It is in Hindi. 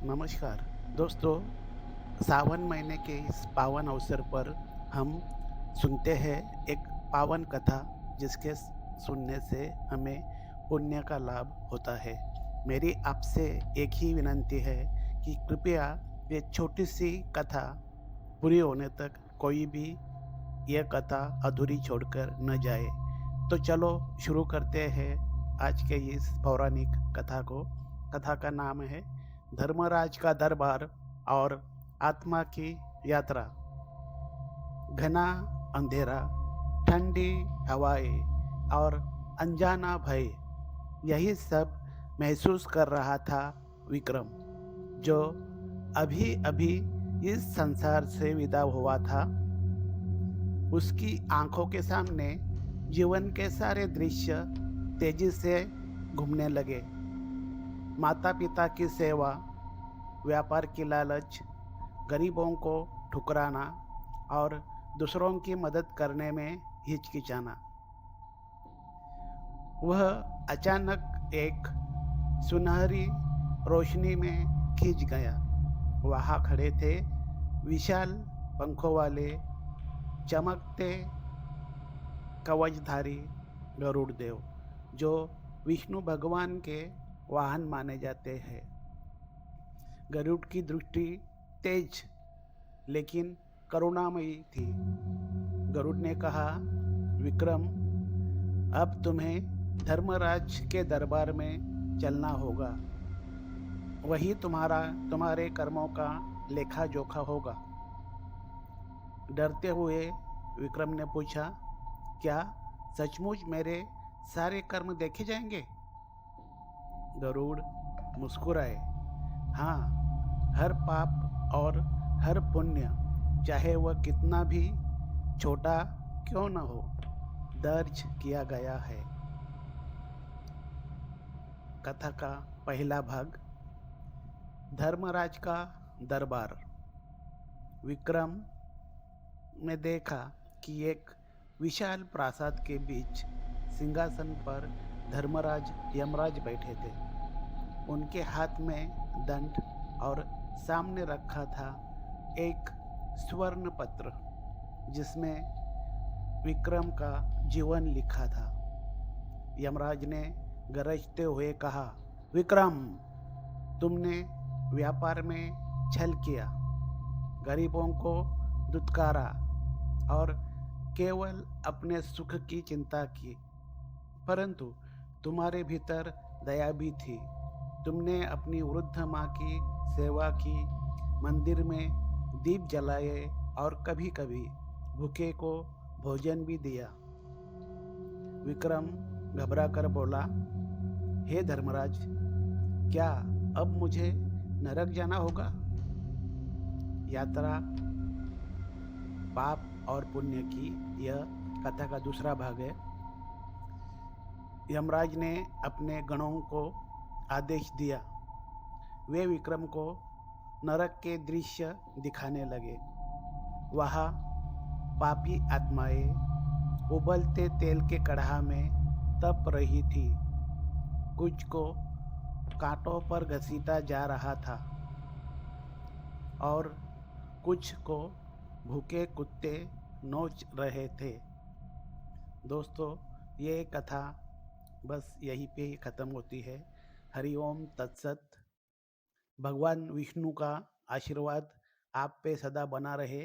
नमस्कार दोस्तों। सावन महीने के इस पावन अवसर पर हम सुनते हैं एक पावन कथा जिसके सुनने से हमें पुण्य का लाभ होता है। मेरी आपसे एक ही विनंती है कि कृपया ये छोटी सी कथा पूरी होने तक कोई भी यह कथा अधूरी छोड़कर न जाए। तो चलो शुरू करते हैं आज के इस पौराणिक कथा को। कथा का नाम है धर्मराज का दरबार और आत्मा की यात्रा। घना अंधेरा, ठंडी हवाएं और अनजाना भय, यही सब महसूस कर रहा था विक्रम, जो अभी अभी इस संसार से विदा हुआ था। उसकी आंखों के सामने जीवन के सारे दृश्य तेजी से घूमने लगे। माता पिता की सेवा, व्यापार की लालच, गरीबों को ठुकराना और दूसरों की मदद करने में हिचकिचाना। वह अचानक एक सुनहरी रोशनी में खिंच गया। वहां खड़े थे विशाल पंखों वाले, चमकते कवचधारी गरुड़ देव, जो विष्णु भगवान के वाहन माने जाते हैं। गरुड़ की दृष्टि तेज लेकिन करुणामयी थी। गरुड़ ने कहा, विक्रम, अब तुम्हें धर्मराज के दरबार में चलना होगा। वही तुम्हारे कर्मों का लेखा जोखा होगा। डरते हुए विक्रम ने पूछा, क्या सचमुच मेरे सारे कर्म देखे जाएंगे? गरुड़ मुस्कुराए, हाँ, हर पाप और हर पुण्य, चाहे वह कितना भी छोटा क्यों न हो, दर्ज किया गया है। कथा का पहला भाग, धर्मराज का दरबार। विक्रम ने देखा कि एक विशाल प्रासाद के बीच सिंहासन पर धर्मराज यमराज बैठे थे। उनके हाथ में दंड और सामने रखा था एक स्वर्ण पत्र जिसमें विक्रम का जीवन लिखा था। यमराज ने गरजते हुए कहा, विक्रम, तुमने व्यापार में छल किया, गरीबों को दुत्कारा और केवल अपने सुख की चिंता की। परंतु तुम्हारे भीतर दया भी थी। तुमने अपनी वृद्ध माँ की सेवा की, मंदिर में दीप जलाए और कभी कभी भूखे को भोजन भी दिया। विक्रम घबरा कर बोला, हे धर्मराज, क्या अब मुझे नरक जाना होगा? यात्रा पाप और पुण्य की यह कथा का दूसरा भाग है। यमराज ने अपने गणों को आदेश दिया। वे विक्रम को नरक के दृश्य दिखाने लगे। वहाँ पापी आत्माएं उबलते तेल के कढ़ा में तप रही थी। कुछ को कांटों पर घसीटा जा रहा था और कुछ को भूखे कुत्ते नोच रहे थे। दोस्तों, ये कथा बस यहीं पे ही ख़त्म होती है। हरि ओम तत्सत। भगवान विष्णु का आशीर्वाद आप पे सदा बना रहे।